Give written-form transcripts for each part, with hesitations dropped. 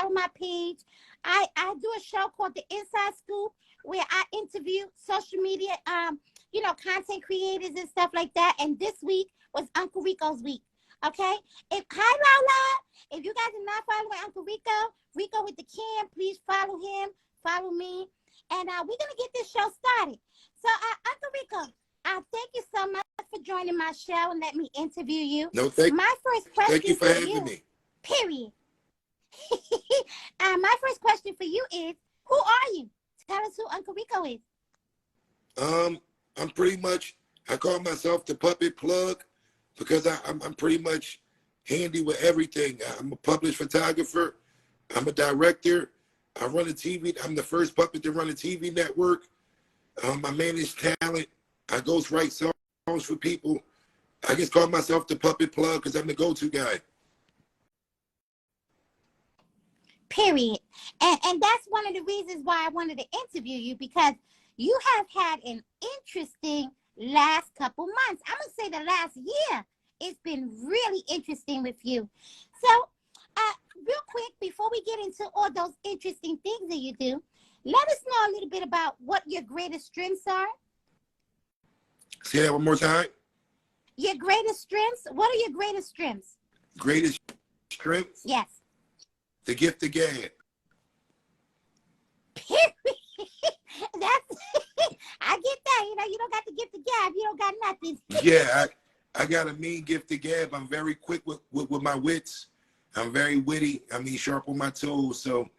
follow my page. I do a show called The Inside Scoop where I interview social media, content creators and stuff like that. And this week was Uncle Rico's week. Okay? Hi, Lola. If you guys are not following Uncle Ricowitdacam, please follow him, follow me. And we're going to get this show started. So, Uncle Rico, thank you so much for joining my show and let me interview you. No, my first question thank you for having me. Period. My first question for you is, who are you? Tell us who Uncle Rico is. I'm pretty much, I call myself the puppet plug because I'm pretty much handy with everything. I'm a published photographer. I'm a director. I run a TV. I'm the first puppet to run a TV network. I manage talent. I ghostwrite songs for people. I just call myself the puppet plug because I'm the go-to guy. Period. And that's one of the reasons why I wanted to interview you, because you have had an interesting last couple months. I'm going to say the last year. It's been really interesting with you. So, real quick, before we get into all those interesting things that you do, let us know a little bit about what your greatest strengths are. Say that one more time. Your greatest strengths? What are your greatest strengths? Greatest strengths? Yes. The gift of gab. Period. I get that. You don't got the gift of gab. You don't got nothing. Yeah, I got a mean gift of gab. I'm very quick with my wits. I'm very witty. Sharp on my toes. So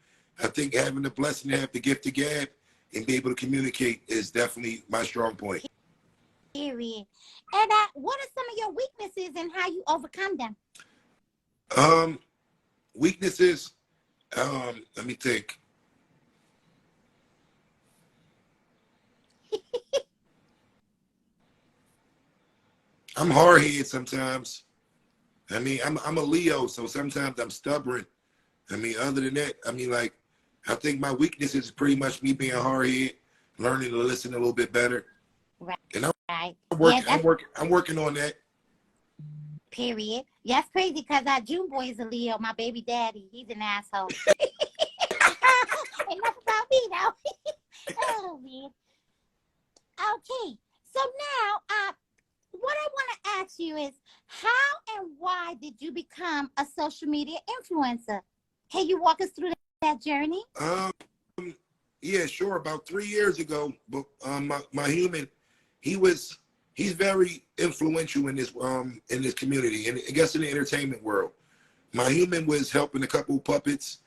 I think having the blessing to have the gift of gab and be able to communicate is definitely my strong point. Period. And what are some of your weaknesses and how you overcome them? Weaknesses. Let me think. I'm hard-headed sometimes. I'm a Leo, so sometimes I'm stubborn. Other than that, I think my weakness is pretty much me being hard-headed, learning to listen a little bit better. Right. And I'm working on that. Period. That's crazy because our June boy is a Leo. My baby daddy, he's an asshole. Enough about me though. Oh man. Okay. So now, what I want to ask you is, how and why did you become a social media influencer? Can you walk us through that journey? Yeah, sure. About 3 years ago, my human, he's very influential in this community, and I guess in the entertainment world. My human was helping a couple puppets.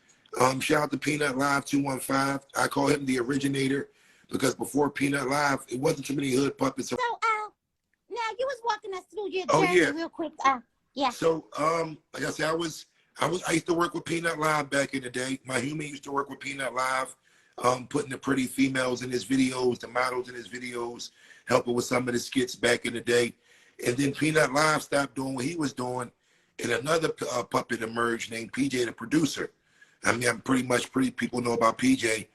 Shout out to Peanut Live 215. I call him the originator because before Peanut Live, it wasn't too many hood puppets. So, now you was walking us through your journey real quick. Yeah. So, like I said, I used to work with Peanut Live back in the day. My human used to work with Peanut Live, putting the pretty females in his videos, the models in his videos, helping with some of the skits back in the day. And then Peanut Live stopped doing what he was doing, and another puppet emerged named PJ, the producer. I'm pretty people know about PJ.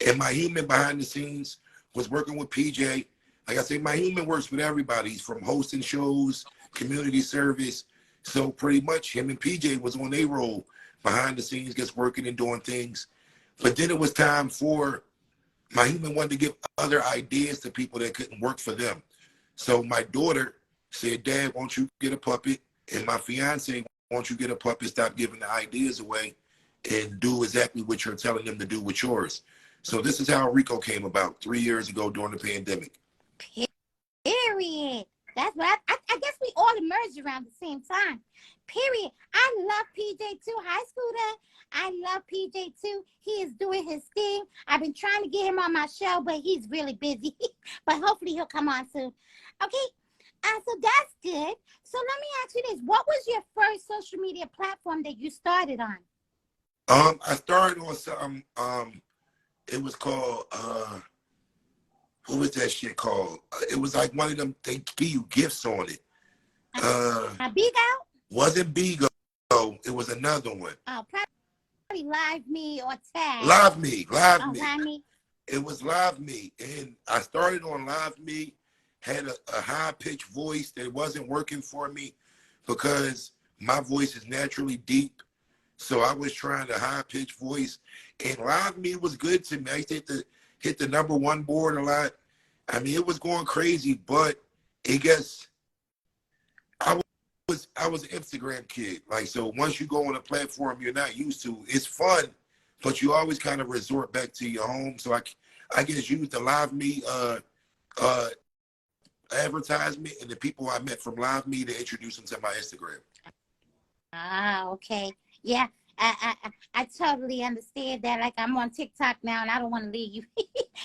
And my human behind the scenes was working with PJ. Like I say, my human works with everybody. He's from hosting shows, community service. So pretty much him and PJ was on their role behind the scenes, just working and doing things. But then it was time for my human wanted to give other ideas to people that couldn't work for them. So my daughter said, Dad, won't you get a puppet? And my fiance, won't you get a puppet? Stop giving the ideas away and do exactly what you're telling them to do with yours. So this is how Rico came about 3 years ago during the pandemic. Period. That's what I guess we all emerged around the same time. Period. I love PJ too. Hi, Scooter. I love PJ too. He is doing his thing. I've been trying to get him on my show, but he's really busy. But hopefully he'll come on soon. Okay. So that's good. So let me ask you this. What was your first social media platform that you started on? I started on some, it was called, what was that shit called? It was like one of them, they give you gifts on it. Bigo? Wasn't Bigo. It was another one. Oh, probably Live Me or Tag. Live Me. Live Me. It was Live Me. And I started on Live Me, had a high-pitched voice that wasn't working for me because my voice is naturally deep. So I was trying to high pitch voice, and live me was good to me. I used to hit the #1 board a lot. I mean, it was going crazy, but it gets I was an Instagram kid. Like, so once you go on a platform you're not used to, it's fun, but you always kind of resort back to your home. So I guess use the live me uh advertisement and the people I met from live me to introduce them to my Instagram. Ah, okay. Yeah, I totally understand that. Like, I'm on TikTok now, and I don't want to leave.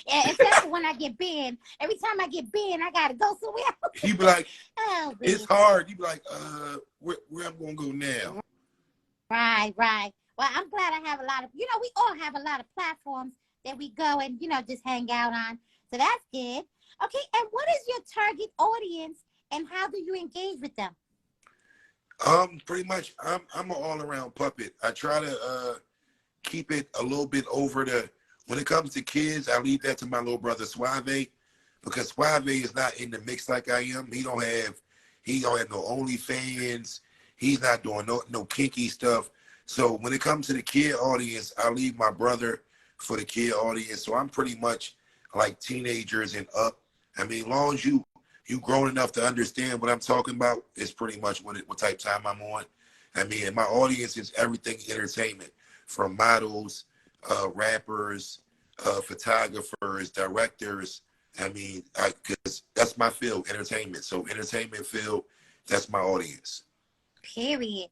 Yeah, especially when I get banned. Every time I get banned, I gotta go somewhere else. You be like, Oh, it's man. hard. You be like, where I'm gonna go now? Right, right. Well, I'm glad I have a lot of, we all have a lot of platforms that we go and, just hang out on. So that's good. Okay, and what is your target audience and how do you engage with them? Pretty much, I'm an all around puppet. I try to keep it a little bit over the. When it comes to kids, I leave that to my little brother Suave, because Suave is not in the mix like I am. He don't have no OnlyFans. He's not doing no kinky stuff. So when it comes to the kid audience, I leave my brother for the kid audience. So I'm pretty much like teenagers and up. I mean, as long as you grown enough to understand what I'm talking about, it's pretty much what type of time I'm on. I mean, and my audience is everything entertainment, from models, rappers, photographers, directors. I mean, because that's my field, entertainment. So entertainment field, that's my audience. Period.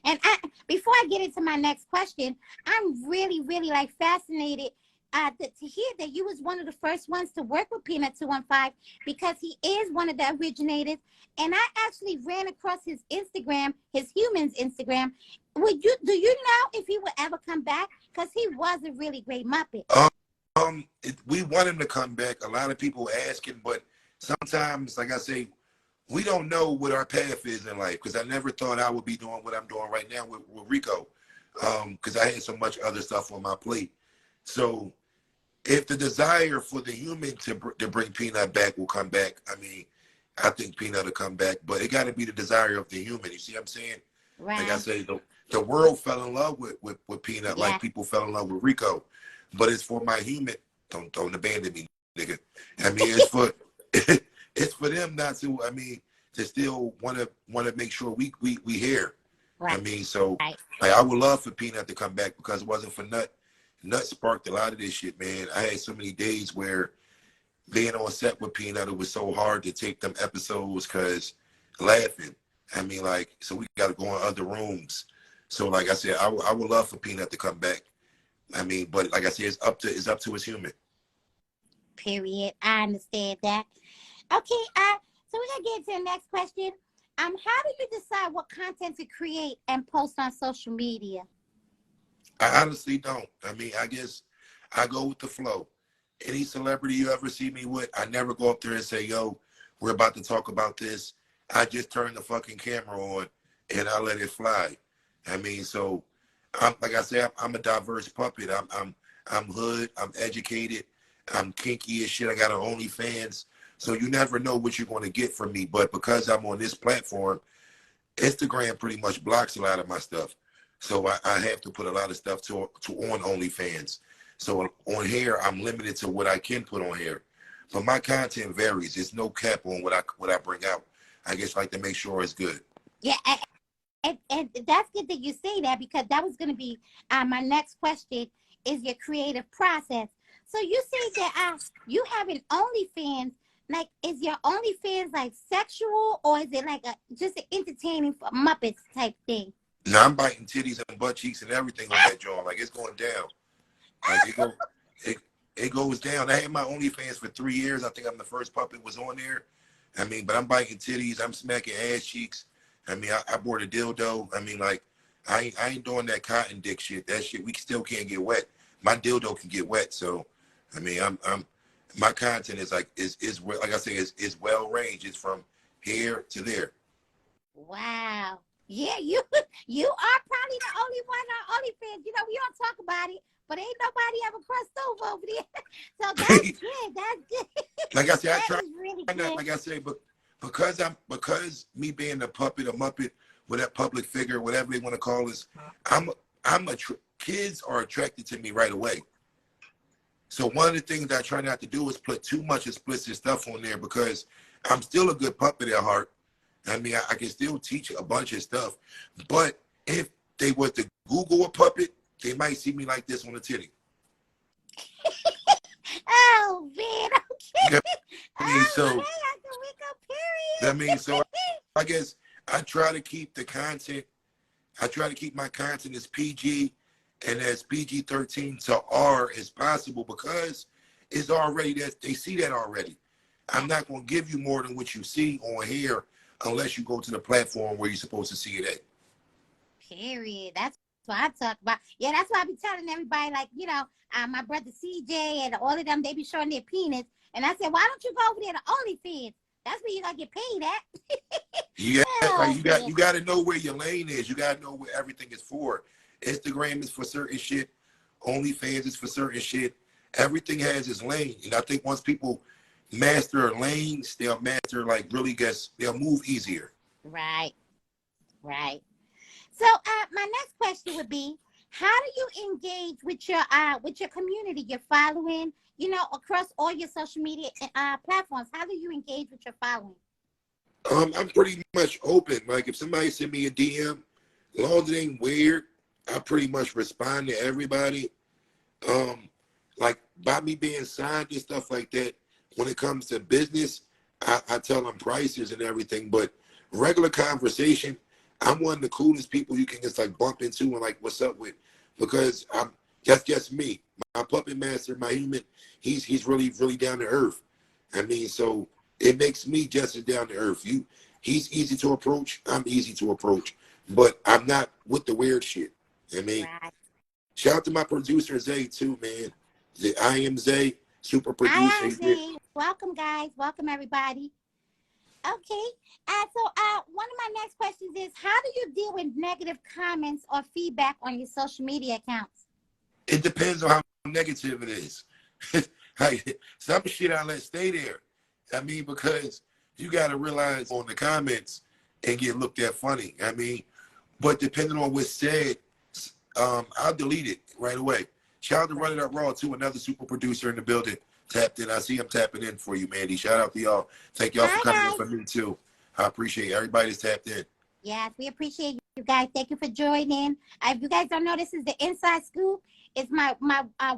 And before I get into my next question, I'm really, really like fascinated to hear that you was one of the first ones to work with Peanut 215 because he is one of the originators. And I actually ran across his Instagram, his humans Instagram. Do you know if he would ever come back? Because he was a really great Muppet. We want him to come back. A lot of people asking, but sometimes, like I say, we don't know what our path is in life, because I never thought I would be doing what I'm doing right now with Rico, because I had so much other stuff on my plate. So if the desire for the human to bring Peanut back will come back, I mean, I think Peanut will come back, but it got to be the desire of the human. You see what I'm saying? Like I Right. say, the world fell in love with Peanut, Yeah. like people fell in love with Rico, but it's for my human. Don't abandon me, nigga. I mean, it's for it's for them not to. I mean, to still want to make sure we here. I Right. mean, so Right. like I would love for Peanut to come back, because it wasn't for Nut. Nut sparked a lot of this shit, man. I had so many days where being on set with Peanut, it was so hard to take them episodes because laughing. I mean, like, so we got to go in other rooms. So, like I said, I would love for Peanut to come back. I mean, but like I said, it's up to his human. Period. I understand that. Okay. So we're gonna get into the next question. How do you decide what content to create and post on social media? I honestly don't. I mean, I guess I go with the flow. Any celebrity you ever see me with, I never go up there and say, yo, we're about to talk about this. I just turn the fucking camera on and I let it fly. I mean, so I'm like I said, I'm a diverse puppet. I'm hood, I'm educated, I'm kinky as shit. I got an OnlyFans. So you never know what you're going to get from me. But because I'm on this platform, Instagram pretty much blocks a lot of my stuff. So I have to put a lot of stuff to on OnlyFans. So on here, I'm limited to what I can put on here. But my content varies. There's no cap on what I bring out. I just like to make sure it's good. Yeah, and that's good that you say that because that was going to be my next question is your creative process. So you say that you have an OnlyFans. Like, is your OnlyFans like sexual or is it like just an entertaining for Muppets type thing? Now I'm biting titties and butt cheeks and everything on that joint. Like, it's going down. Like it it goes down. I had my OnlyFans for 3 years. I think I'm the first puppet was on there. I mean, but I'm biting titties. I'm smacking ass cheeks. I mean, I bought a dildo. I mean, like, I ain't doing that cotton dick shit. That shit, we still can't get wet. My dildo can get wet. So, I mean, I'm my content is like like I say, is well ranged. It's from here to there. Wow. Yeah, you you are probably the only one on OnlyFans. We don't talk about it, but ain't nobody ever crossed over there. So that's good. That's good. Like I said, I That try is really not, good. like I say, but because me being a puppet, a Muppet, with that public figure, whatever they want to call us, kids are attracted to me right away. So one of the things I try not to do is put too much explicit stuff on there because I'm still a good puppet at heart. I mean, I can still teach a bunch of stuff. But if they were to Google a puppet, they might see me like this on the titty. Oh, man, okay. I mean, so, Okay, I mean, so I guess I try to keep the content, I try to keep my content as PG and as PG-13 to R as possible because it's already that they see that already. I'm not going to give you more than what you see on here unless you go to the platform where you're supposed to see it at. Period. That's what I talk about. Yeah, that's why I be telling everybody, like, you know, my brother CJ and all of them, they be showing their penis. And I said, why don't you go over there to OnlyFans? That's where you gotta get paid at. You got to know where your lane is. You got to know where everything is for. Instagram is for certain shit. OnlyFans is for certain shit. Everything has its lane. And I think once people master lanes, they'll master, like, really they'll move easier. Right. Right. So my next question would be, how do you engage with your community, your following, you know, across all your social media platforms? How do you engage with your following? I'm pretty much open. Like if somebody send me a DM, as long as it ain't weird, I pretty much respond to everybody. Like by me being signed and stuff like that, when it comes to business, I tell them prices and everything. But regular conversation, I'm one of the coolest people you can just like bump into and like what's up with, because that's just me. My puppet master, my human, he's really down to earth. I mean, so it makes me just as down to earth. He's easy to approach. I'm easy to approach, but I'm not with the weird shit. I mean, right. Shout out to my producer Zay too, man. I am Zay, super producer. I am Zay. Welcome, guys. Welcome, everybody. Okay. So one of my next questions is, how do you deal with negative comments or feedback on your social media accounts? It depends on how negative it is. Like, some shit I let stay there. I mean, because you got to realize on the comments and get looked at funny. I mean, but depending on what's said, I'll delete it right away. Shout out to Running Up Raw too, another super producer in the building. Tapped in. I see him tapping in for you, Mandy. Shout out to y'all. Thank y'all for coming in for me too. I appreciate everybody that's tapped in. Yes, we appreciate you guys. Thank you for joining. If you guys don't know, this is the Inside Scoop. It's my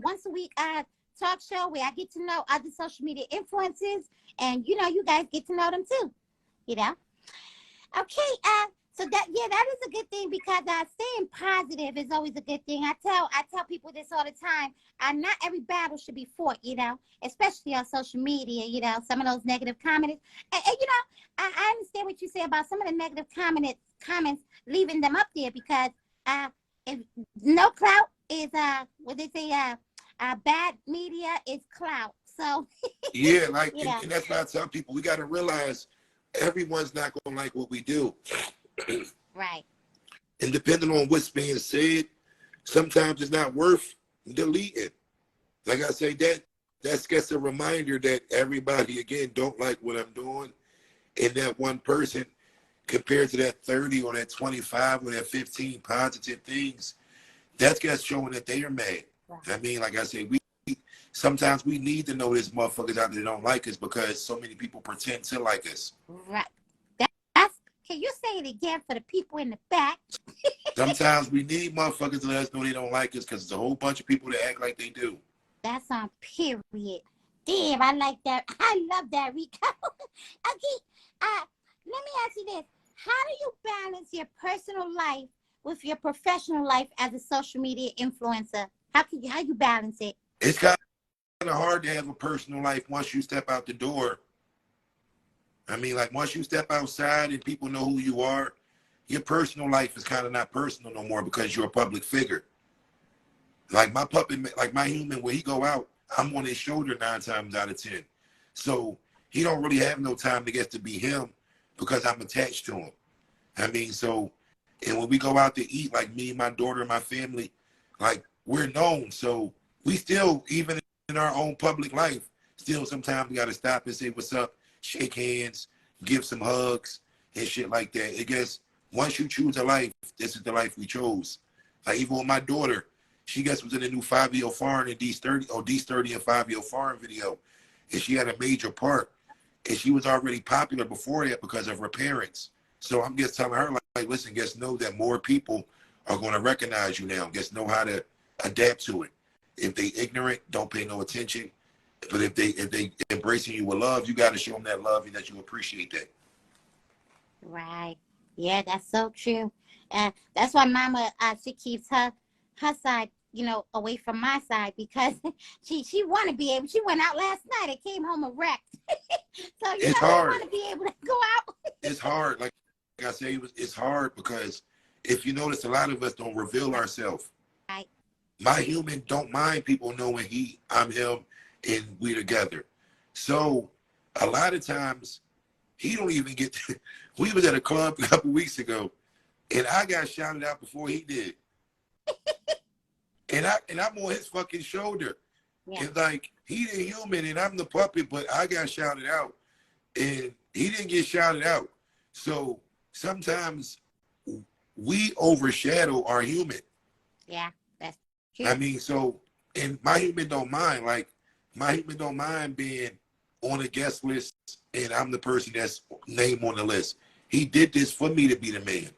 once a week talk show where I get to know other social media influencers, and you know, you guys get to know them too. You know. Okay. So that is a good thing, because staying positive is always a good thing. I tell people this all the time. Not every battle should be fought, you know, especially on social media. You know, some of those negative comments, and you know, I understand what you say about some of the negative comments leaving them up there, because if no clout is what they say, bad media is clout. So yeah, like and that's why I tell people, we got to realize everyone's not going to like what we do. Right. And depending on what's being said, sometimes it's not worth deleting. Like I say, that's just a reminder that everybody, again, don't like what I'm doing. And that one person, compared to that 30 or that 25 or that 15 positive things, that's just showing that they are mad. Right. I mean, like I say, sometimes we need to know there's motherfuckers out there that don't like us, because so many people pretend to like us. Right. Can you say it again for the people in the back? Sometimes we need motherfuckers to let us know they don't like us, because there's a whole bunch of people that act like they do. That's on period. Damn, I like that. I love that, Rico. Okay, let me ask you this. How do you balance your personal life with your professional life as a social media influencer? How you balance it? It's kind of hard to have a personal life once you step out the door. I mean, like, once you step outside and people know who you are, your personal life is kind of not personal no more, because you're a public figure. Like my puppet, like my human, when he go out, I'm on his shoulder 9 times out of 10. So he don't really have no time to get to be him, because I'm attached to him. I mean, so, and when we go out to eat, like me, my daughter, and my family, like, we're known. So we still, even in our own public life, still sometimes we got to stop and say what's up, shake hands, give some hugs and shit like that. I guess once you choose a life, this is the life we chose. Like even with my daughter, she gets was in a new 5-year foreign and D30 or D30 and 5-year foreign video, and she had a major part, and she was already popular before that because of her parents. So I'm just telling her like listen, just know that more people are going to recognize you now. Just know how to adapt to it. If they ignorant, don't pay no attention. But if they embracing you with love, you got to show them that love and that you appreciate that. Right. Yeah, that's so true. That's why Mama, she keeps her side, away from my side because she want to be able. She went out last night and came home erect. So It's she hard. want to be able to go out. It's hard. Like I say, it's hard because if you notice, a lot of us don't reveal ourselves. Right. My human don't mind people knowing I'm him, and we together. So a lot of times he don't even get. We was at a club a couple weeks ago, and I got shouted out before he did. And I'm on his fucking shoulder. Yeah. And like he the human and I'm the puppet, but I got shouted out, and he didn't get shouted out. So sometimes we overshadow our human. Yeah, that's true. I mean, so and my human don't mind. Like my human don't mind being on a guest list, and I'm the person that's named on the list. He did this for me to be the man.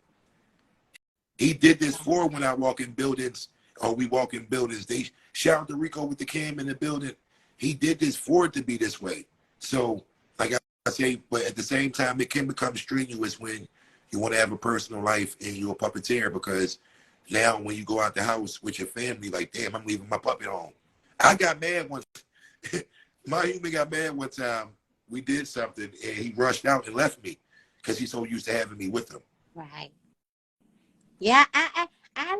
He did this for when I walk in buildings or we walk in buildings. They shout out to Ricowitdacam in the building. He did this for it to be this way. So, like I say, but at the same time, it can become strenuous when you want to have a personal life and you're a puppeteer because now when you go out the house with your family, like, damn, I'm leaving my puppet home. I got mad once. My human got mad one time. We did something and he rushed out and left me because he's so used to having me with him. Right. Yeah, I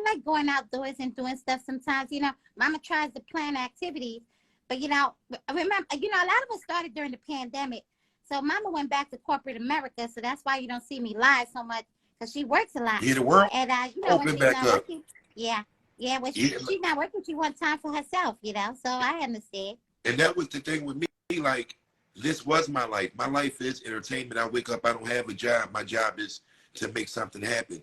like going outdoors and doing stuff sometimes. Mama tries to plan activities, but remember, a lot of us started during the pandemic. So Mama went back to corporate America, so that's why you don't see me live so much because she works a lot. Yeah, the world and open back up. Working, yeah, when she's not working, she wants time for herself. So I understand. And that was the thing with me. Like this was my life. My life is entertainment. I wake up. I don't have a job. My job is to make something happen.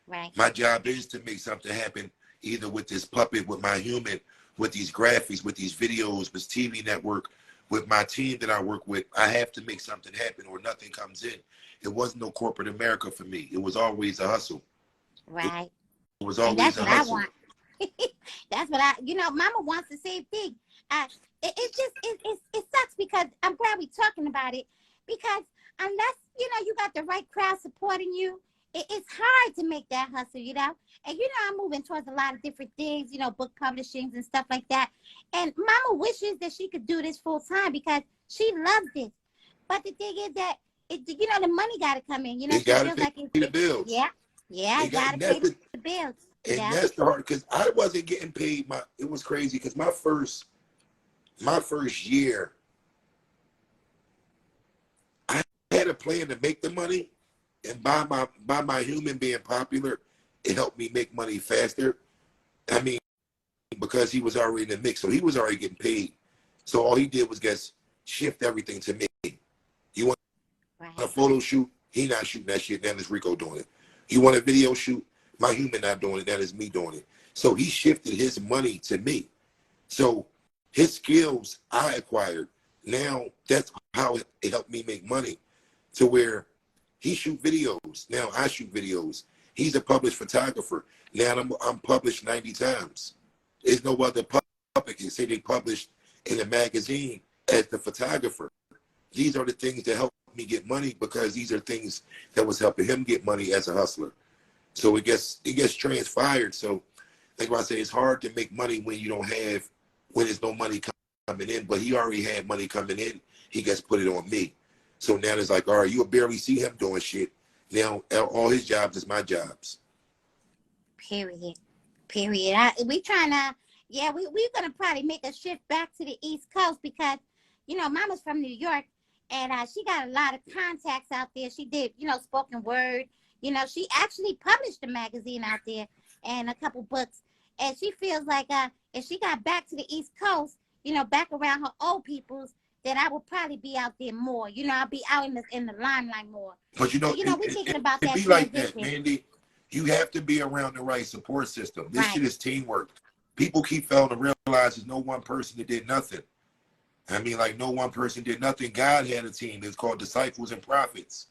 Right. My job is to make something happen, either with this puppet, with my human, with these graphics, with these videos, with TV network, with my team that I work with. I have to make something happen or nothing comes in. It wasn't no corporate America for me. It was always a hustle. Right. It was always a hustle. That's what I want. That's what Mama wants the same thing. It sucks because I'm glad we're talking about it because unless, you got the right crowd supporting you, it's hard to make that hustle, And, I'm moving towards a lot of different things, book publishings and stuff like that. And Mama wishes that she could do this full time because she loves this. But the thing is that, the money got to come in. She got to pay the bills. Yeah, got to pay the bills. And that's the hard, because I wasn't getting paid. It was crazy because my first year, I had a plan to make the money. And by my human being popular, it helped me make money faster. I mean, because he was already in the mix, so he was already getting paid. So all he did was just shift everything to me. You want a photo shoot? He not shooting that shit. That is Rico doing it. You want a video shoot? My human not doing it. That is me doing it. So he shifted his money to me. So his skills I acquired. Now that's how it helped me make money, to where he shoot videos. Now I shoot videos. He's a published photographer. Now I'm published 90 times. There's no other puppet can say they published in a magazine as the photographer. These are the things that help me get money because these are things that was helping him get money as a hustler. So it gets transpired. So like I say, it's hard to make money when there's no money coming in. But he already had money coming in. He gets put it on me. So now it's like, all right, you'll barely see him doing shit. Now all his jobs is my jobs. Period. We're gonna probably make a shift back to the East Coast because, Mama's from New York and she got a lot of contacts out there. She did, spoken word. She actually published a magazine out there and a couple books. And she feels like if she got back to the East Coast, back around her old peoples, that I will probably be out there more. I'll be out in the limelight more. But we're thinking about that. It be like that, Mandy. You have to be around the right support system. This Right. shit is teamwork. People keep failing to realize there's no one person that did nothing. I mean, like, no one person did nothing. God had a team. It's called disciples and prophets.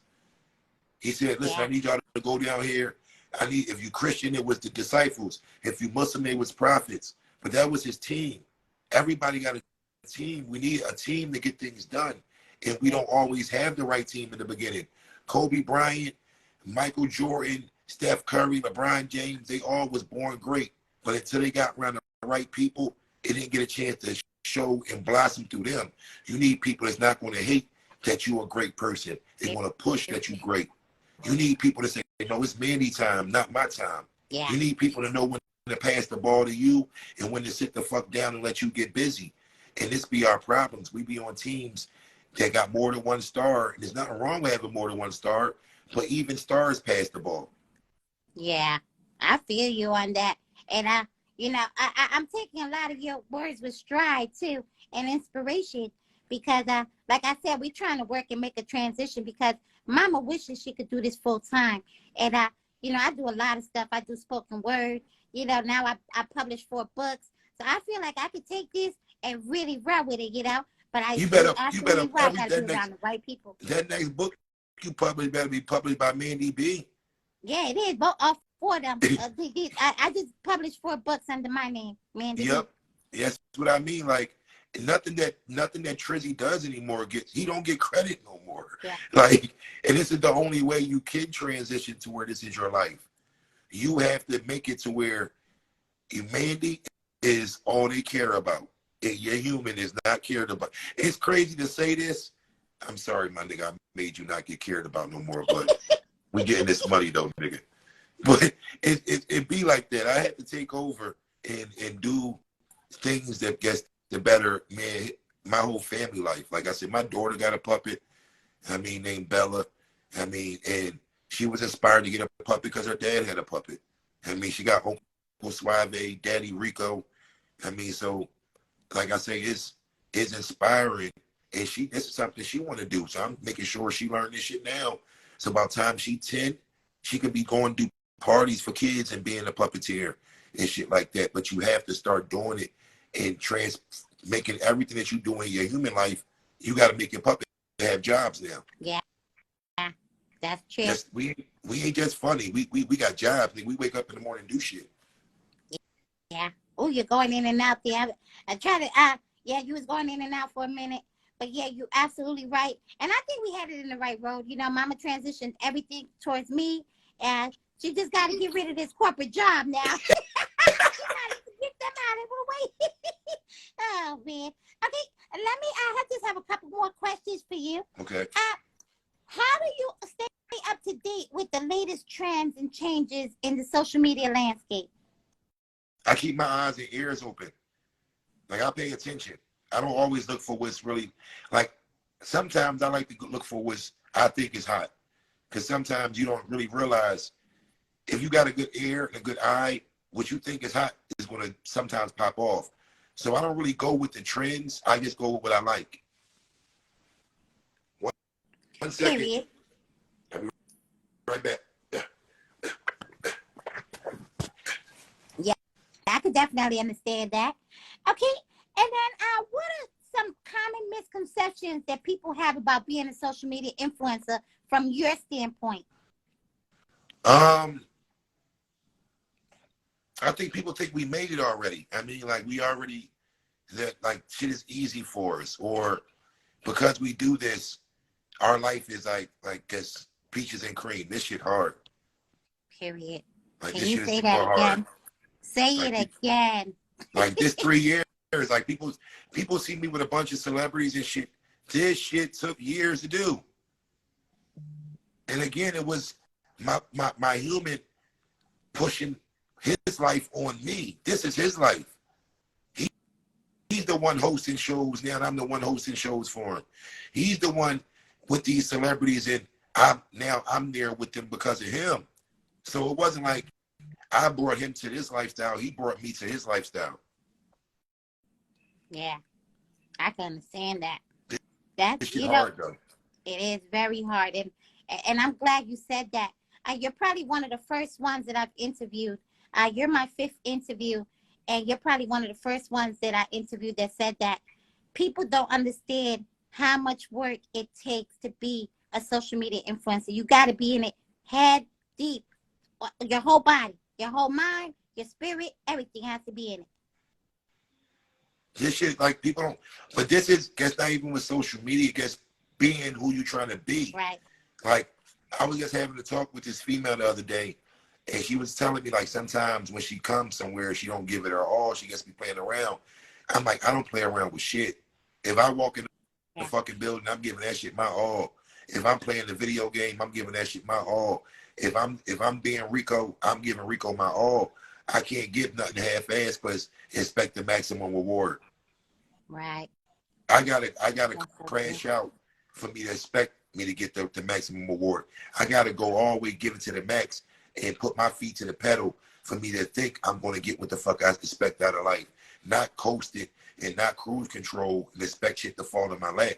He said, listen, Yeah. I need y'all to go down here. I need, if you Christian, it was the disciples. If you Muslim, it was prophets. But that was his team. Everybody got a team. We need a team to get things done. And we Yeah. don't always have the right team in the beginning. Kobe Bryant, Michael Jordan, Steph Curry, LeBron James, they all was born great. But until they got around the right people, it didn't get a chance to show and blossom through them. You need people that's not going to hate that you're a great person. They want to push that you're great. You need people to say, no, it's Mandy time, not my time. Yeah. You need people to know when to pass the ball to you and when to sit the fuck down and let you get busy. And this be our problems. We be on teams that got more than one star. And there's nothing wrong with having more than one star, but even stars pass the ball. Yeah. I feel you on that. And I'm taking a lot of your words with stride too and inspiration because like I said, we're trying to work and make a transition because mama wishes she could do this full time. And I do a lot of stuff. I do spoken word. Now I publish 4 books. So I feel like I could take this and really run with it. But You you're better absolutely right. publish Gotta be around the right people. that next book you publish better be published by Mandy B. Yeah, it is. Both all 4 of them. I just published 4 books under my name, Mandy B. Yep. That's what I mean. Like nothing that Trizzy does anymore he don't get credit no more. Yeah. Like, and this is the only way you can transition to where this is your life. You have to make it to where humanity is all they care about. And your human is not cared about. It's crazy to say this. I'm sorry, my nigga. I made you not get cared about no more, but we getting this money though, nigga. But it be like that. I had to take over and do things that gets the better, man, my whole family life. Like I said, my daughter got a puppet, named Bella. And she was inspired to get a puppet because her dad had a puppet. She got Uncle Suave, Daddy Rico. So like I say, it's inspiring. And this is something she want to do. So I'm making sure she learned this shit now. So by the time she's 10, she could be going to do parties for kids and being a puppeteer and shit like that. But you have to start doing it and making everything that you do in your human life. You got to make your puppet have jobs now. Yeah, that's true. We ain't just funny. We got jobs. We wake up in the morning and do shit. Yeah. Oh, you're going in and out there. I try to. Yeah, you was going in and out for a minute. But yeah, you're absolutely right. And I think we had it in the right road. Mama transitioned everything towards me. And she just got to get rid of this corporate job now. She got to get them out of the way. Oh, man. Okay, I just have a couple more questions for you. Okay. How do you stay up to date with the latest trends and changes in the social media landscape? I keep my eyes and ears open. Like, I pay attention. I don't always look for what's really, like, sometimes I like to look for what I think is hot. Because sometimes you don't really realize if you got a good ear and a good eye, what you think is hot is going to sometimes pop off. So I don't really go with the trends. I just go with what I like. One second. Period. I'll be right back. Yeah, I could definitely understand that. Okay, and then what are some common misconceptions that people have about being a social media influencer from your standpoint? I think people think we made it already. We already, that like shit is easy for us, or because we do this, our life is like just peaches and cream. This shit hard. Period. Like, Can this you shit say is that hard. again? Say Like, it again. Like this 3 years, like people see me with a bunch of celebrities and shit. This shit took years to do. And again, it was my human pushing his life on me. This is his life. He's the one hosting shows now, and I'm the one hosting shows for him. He's the one with these celebrities, and I'm there with them because of him. So it wasn't like I brought him to this lifestyle. He brought me to his lifestyle. Yeah, I can understand that. This shit hard, though. It is very hard, and I'm glad you said that. You're probably one of the first ones that I've interviewed. You're my fifth interview, and you're probably one of the first ones that I interviewed that said that people don't understand how much work it takes to be a social media influencer. You got to be in it head deep, your whole body, your whole mind, your spirit, everything has to be in it. This shit, like, people don't, but this is, guess not even with social media, guess being who you trying to be. Right. Like, I was just having a talk with this female the other day, and she was telling me, like, sometimes when she comes somewhere, she don't give it her all. She gets me playing around. I'm like, I don't play around with shit. If I walk in the fucking building, I'm giving that shit my all. If I'm playing the video game, I'm giving that shit my all. If I'm being Rico, I'm giving Rico my all. I can't give nothing half-assed, but expect the maximum reward. Right. I gotta crash out for me to expect me to get the maximum reward. I gotta go all the way, give it to the max, and put my feet to the pedal for me to think I'm gonna get what the fuck I expect out of life. Not coast it and not cruise control and expect shit to fall in my lap.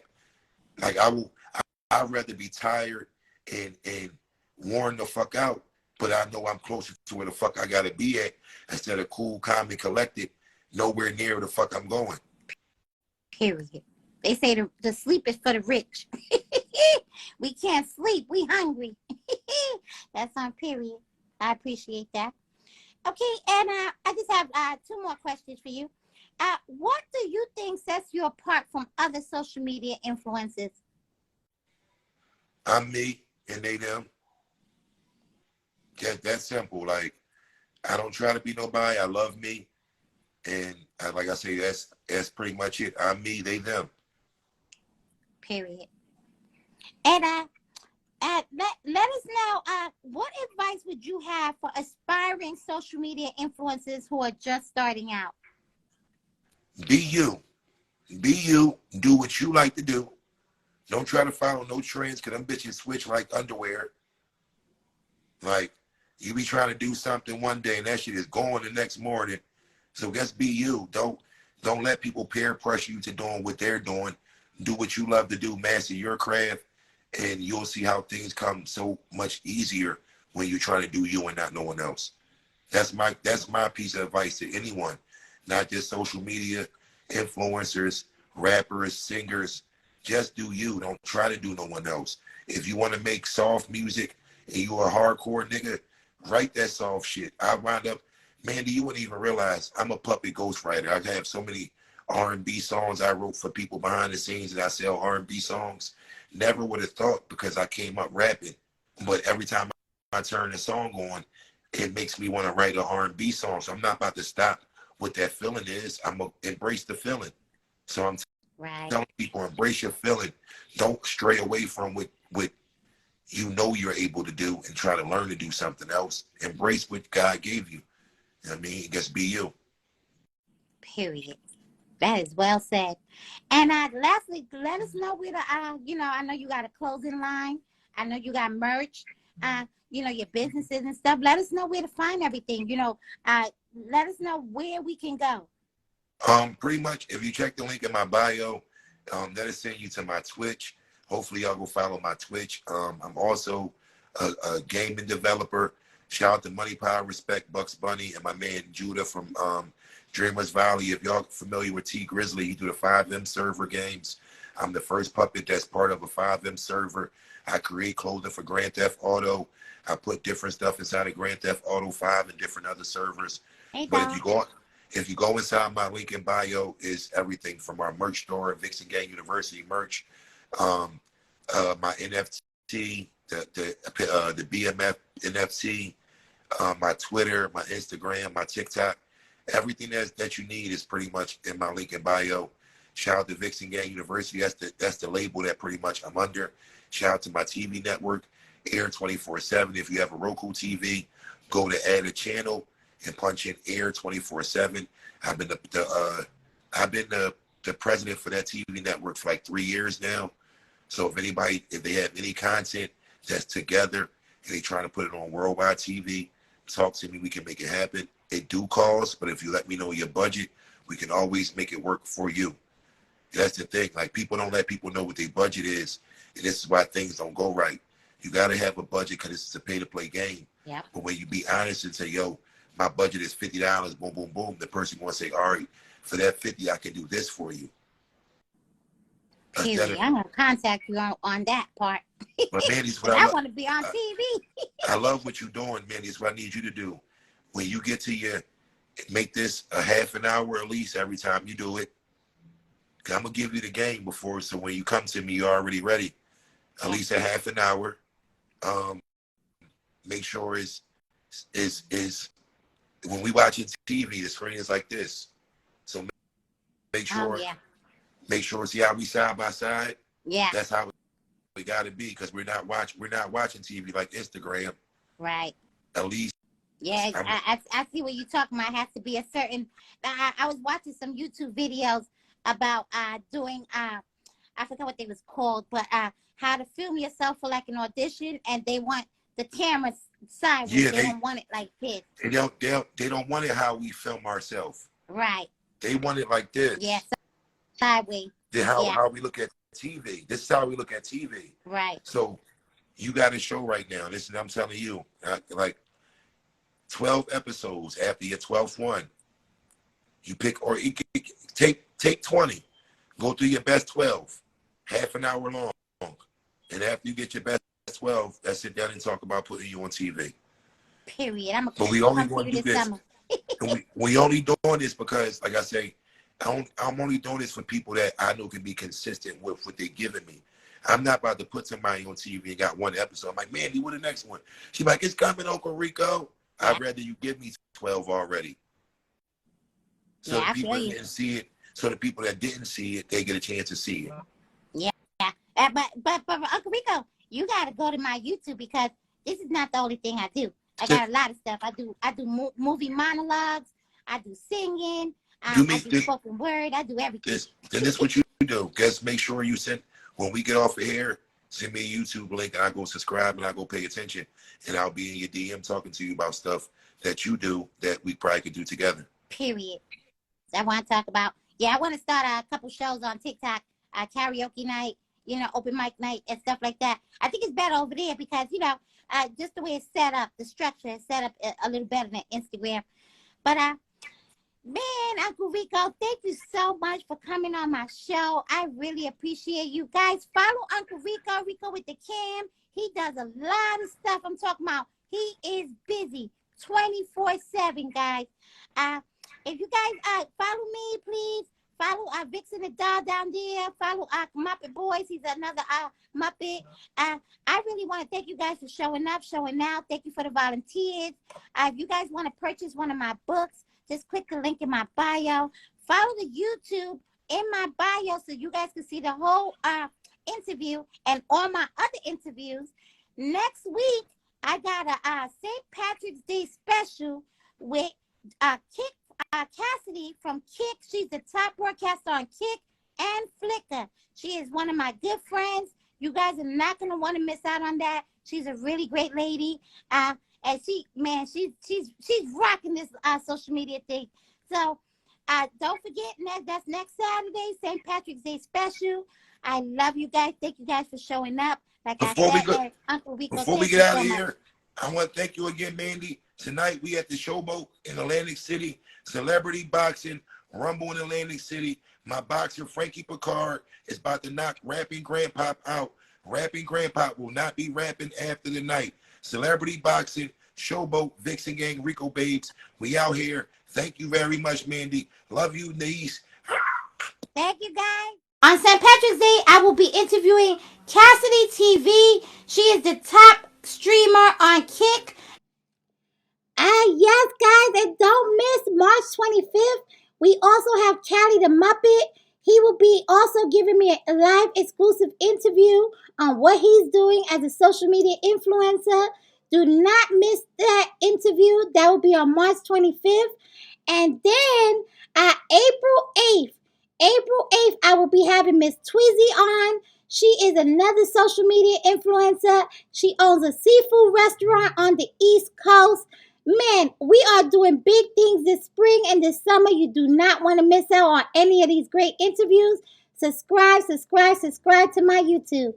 Like, I'd rather be tired and worn the fuck out, but I know I'm closer to where the fuck I gotta be at instead of cool, calm, and collected, nowhere near where the fuck I'm going. Period. They say the sleep is for the rich. We can't sleep. We hungry. That's on period. I appreciate that. Okay, and I just have two more questions for you. What do you think sets you apart from other social media influencers? I'm me and they them. That's simple. Like, I don't try to be nobody. I love me. And like I say, that's pretty much it. I'm me, they them. Period. And let us know, what advice would you have for aspiring social media influencers who are just starting out? Be you. Be you. Do what you like to do. Don't try to follow no trends, because them bitches switch like underwear. Like, you be trying to do something one day and that shit is gone the next morning. So just be you. Don't let people peer pressure you to doing what they're doing. Do what you love to do, master your craft, and you'll see how things come so much easier when you're trying to do you and not no one else. That's my piece of advice to anyone, not just social media influencers, rappers, singers. Just do you. Don't try to do no one else. If you want to make soft music and you a hardcore nigga, write that soft shit. I wound up, Mandy, you wouldn't even realize I'm a puppet ghostwriter. I have so many R&B songs I wrote for people behind the scenes, and I sell R&B songs. Never would have thought, because I came up rapping. But every time I turn the song on, it makes me want to write an R&B song. So I'm not about to stop what that feeling is. I'm going to embrace the feeling. So I'm telling people, embrace your feeling. Don't stray away from what you know you're able to do and try to learn to do something else. Embrace what God gave you. I mean, just be you. Period. That is well said. And lastly, let us know where to, I know you got a clothing line. I know you got merch, your businesses and stuff. Let us know where to find everything. Let us know where we can go. Pretty much, if you check the link in my bio, that'll send you to my Twitch. Hopefully, y'all go follow my Twitch. I'm also a gaming developer. Shout out to Money, Power, Respect, Bucks Bunny, and my man Judah from Dreamers Valley. If y'all familiar with T Grizzly, he do the 5M server games. I'm the first puppet that's part of a 5M server. I create clothing for Grand Theft Auto. I put different stuff inside of Grand Theft Auto 5 and different other servers. Hey, but if you go inside my link in bio, is everything from our merch store, Vixen Gang University merch, my NFT, the BMF NFT, my Twitter, my Instagram, my TikTok. Everything that you need is pretty much in my link in bio. Shout out to Vixen Gang University. That's the label that pretty much I'm under. Shout out to my TV network, Air 24/7. If you have a Roku TV, go to add a channel and punch in Air 24/7. I've been the president for that TV network for like 3 years now. So if they have any content that's together and they trying to put it on worldwide TV, talk to me. We can make it happen. It do cost, but if you let me know your budget, we can always make it work for you. That's the thing. Like, people don't let people know what their budget is, and this is why things don't go right. You got to have a budget because it's a pay-to-play game. Yep. But when you be honest and say, yo, my budget is $50, boom, boom, boom, the person going to say, all right, for that 50, I can do this for you. Period. I'm going to contact you on that part. But Mandy's what I want to be on TV. I love what you're doing, Mandy. It's what I need you to do. When you get to your, make this a half an hour at least every time you do it. I'm going to give you the game before, so when you come to me, you're already ready. At least a half an hour. Make sure is when we watching TV, the screen is like this. So make sure, make sure it's how we side by side. Yeah, that's how we got to be, because we're not watching TV like Instagram. Right. At least. Yeah, I see what you're talking about. It has to be a certain. I was watching some YouTube videos about doing I forgot what they was called, but how to film yourself for like an audition, and they want the camera sideways. Yeah, they don't want it like this. They don't want it how we film ourselves. Right. They want it like this. Yeah, sideways. How we look at TV. This is how we look at TV. Right. So you got a show right now. Listen, I'm telling you, like 12 episodes. After your 12th one, you pick, or take 20. Go through your best 12, half an hour long. And after you get your best 12, let's sit down and talk about putting you on TV. Period. But we only want to do this. And we only doing this because, like I say, I'm only doing this for people that I know can be consistent with what they're giving me. I'm not about to put somebody on TV and got one episode. I'm like, Mandy, what the next one? She's like, it's coming, Uncle Rico. I'd rather you give me 12 already. So the people that didn't see it, so the people that didn't see it, they get a chance to see it. Yeah. But Uncle Rico, you got to go to my YouTube, because this is not the only thing I do. I got a lot of stuff. I do movie monologues. I do singing. I do spoken word. I do everything. Then this is what you do. Just make sure you send, when we get off of here, send me a YouTube link, and I go subscribe and I go pay attention, and I'll be in your DM talking to you about stuff that you do that we probably could do together. Period. I want to talk about. Yeah, I want to start a couple shows on TikTok, karaoke night, open mic night and stuff like that. I think it's better over there because, just the way it's set up, the structure is set up a little better than Instagram. But, man, Uncle Rico, thank you so much for coming on my show. I really appreciate you guys. Follow Uncle Rico with the Cam. He does a lot of stuff. I'm talking about he is busy 24/7, guys. If you guys follow me, please. Follow Vixen the Doll down there. Follow Muppet Boys. He's another Muppet. I really want to thank you guys for showing up, showing out. Thank you for the volunteers. If you guys want to purchase one of my books, just click the link in my bio. Follow the YouTube in my bio so you guys can see the whole interview and all my other interviews. Next week, I got a St. Patrick's Day special with Kick Cassidy from Kick. She's the top broadcaster on Kick and Flickr. She is one of my good friends. You guys are not going to want to miss out on that. She's a really great lady. And she's rocking this social media thing. So don't forget, that's next Saturday, St. Patrick's Day special. I love you guys. Thank you guys for showing up. Like before I said, Uncle Rico, before we get out of here, I want to thank you again, Mandy. Tonight we at the Showboat in Atlantic City. Celebrity Boxing, Rumble in Atlantic City. My boxer, Frankie Picard, is about to knock Rapping Grandpop out. Rapping Grandpop will not be rapping after the night. Celebrity Boxing, Showboat, Vixen Gang, Rico Babes. We out here. Thank you very much, Mandy. Love you, niece. Thank you, guys. On St. Patrick's Day, I will be interviewing Cassidy TV. She is the top streamer on Kick. Yes, guys, and don't miss March 25th. We also have Callie the Muppet. He will be also giving me a live exclusive interview on what he's doing as a social media influencer. Do not miss that interview. That will be on March 25th. And then April 8th, I will be having Miss Tweezy on. She is another social media influencer. She owns a seafood restaurant on the East Coast. Man, we are doing big things this spring and this summer. You do not want to miss out on any of these great interviews. Subscribe to my YouTube.